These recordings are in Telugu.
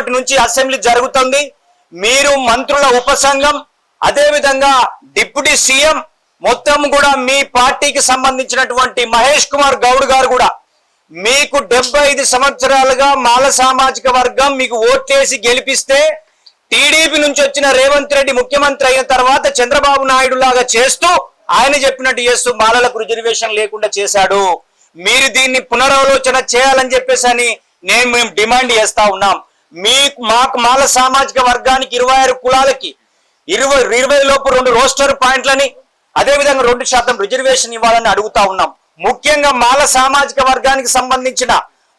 రేపటి నుంచి అసెంబ్లీ జరుగుతుంది. మీరు మంత్రుల ఉపసంఘం, అదేవిధంగా డిప్యూటీ సీఎం మొత్తం కూడా మీ పార్టీకి సంబంధించినటువంటి మహేష్ కుమార్ గౌడ్ గారు కూడా మీకు 75 సంవత్సరాలుగా మాల సామాజిక వర్గం మీకు ఓట్లేసి గెలిపిస్తే టీడీపీ నుంచి వచ్చిన రేవంత్ రెడ్డి ముఖ్యమంత్రి అయిన తర్వాత చంద్రబాబు నాయుడు లాగా చేస్తూ ఆయన చెప్పినట్టు చేస్తూ మాలలకు రిజర్వేషన్ లేకుండా చేశాడు. మీరు దీన్ని పునరాలోచన చేయాలని చెప్పేసి అని మేము డిమాండ్ చేస్తా ఉన్నాం. మాకు మాల సామాజిక వర్గానికి 26 కులాలకి 20 లోపు 2 రోస్టర్ పాయింట్లని అదేవిధంగా 2% రిజర్వేషన్ ఇవ్వాలని అడుగుతా ఉన్నాం. ముఖ్యంగా మాల సామాజిక వర్గానికి సంబంధించిన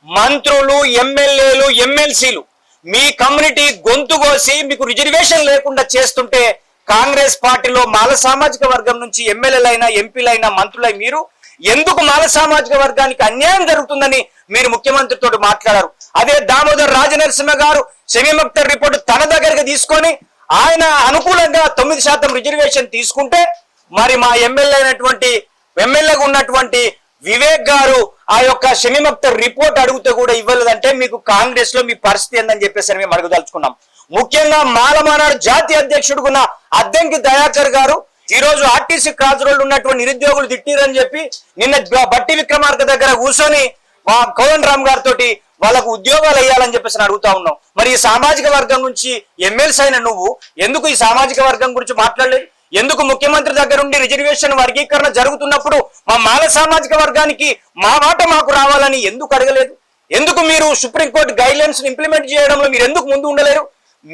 మంత్రులు, ఎమ్మెల్యేలు, ఎమ్మెల్సీలు మీ కమ్యూనిటీ గొంతు కోసి మీకు రిజర్వేషన్ లేకుండా చేస్తుంటే కాంగ్రెస్ పార్టీలో మాల సామాజిక వర్గం నుంచి ఎమ్మెల్యేలైనా, ఎంపీలైనా, మంత్రులై మీరు ఎందుకు మాల సామాజిక వర్గానికి అన్యాయం జరుగుతుందని మీరు ముఖ్యమంత్రితో మాట్లాడారు. అదే దామోదర్ రాజనరసింహ గారు సెమీమక్తర్ రిపోర్ట్ తన దగ్గరికి తీసుకొని ఆయన అనుకూలంగా 9% రిజర్వేషన్ తీసుకుంటే మరి మా ఎమ్మెల్యేగా ఉన్నటువంటి వివేక్ గారు ఆ యొక్క సెమీమక్తర్ రిపోర్ట్ అడిగితే కూడా ఇవ్వలేదంటే మీకు కాంగ్రెస్ లో మీ పరిస్థితి ఏందని చెప్పేసి మేము అడగదలుచుకున్నాం. ముఖ్యంగా మాలమానాడు జాతీయ అధ్యక్షుడుకున్న అద్దంకి దయాకర్ గారు ఈ రోజు ఆర్టీసీ క్రాస్ రోడ్ ఉన్నటువంటి నిరుద్యోగులు తిట్టిరని చెప్పి నిన్న బట్టి విక్రమార్క దగ్గర కూర్చొని మా కోదండ రామ్ గారితో వాళ్ళకు ఉద్యోగాలు వేయాలని చెప్పేసి అడుగుతా ఉన్నాం. మరి ఈ సామాజిక వర్గం నుంచి ఎమ్మెల్సీ అయిన నువ్వు ఎందుకు ఈ సామాజిక వర్గం గురించి మాట్లాడలేదు? ఎందుకు ముఖ్యమంత్రి దగ్గర ఉండి రిజర్వేషన్ వర్గీకరణ జరుగుతున్నప్పుడు మా మాల సామాజిక వర్గానికి మా మాట మాకు రావాలని ఎందుకు అడగలేదు? ఎందుకు మీరు సుప్రీంకోర్టు గైడ్ లైన్స్ ఇంప్లిమెంట్ చేయడంలో మీరు ఎందుకు ముందు ఉండలేరు?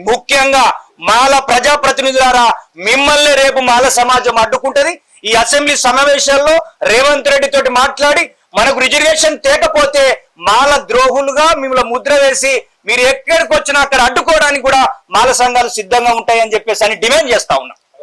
ముఖ్యంగా మాల ప్రజాప్రతినిధులారా, మిమ్మల్ని రేపు మాల సమాజం అడ్డుకుంటది. ఈ అసెంబ్లీ సమావేశాల్లో రేవంత్ రెడ్డి తోటి మాట్లాడి మనకు రిజర్వేషన్ తేకపోతే మాల ద్రోహులుగా మిమ్మల్ని ముద్ర వేసి మీరు ఎక్కడికి వచ్చినా అక్కడ అడ్డుకోవడానికి కూడా మాల సంఘాలు సిద్ధంగా ఉంటాయని చెప్పేసి అని డిమాండ్ చేస్తా ఉన్నాం.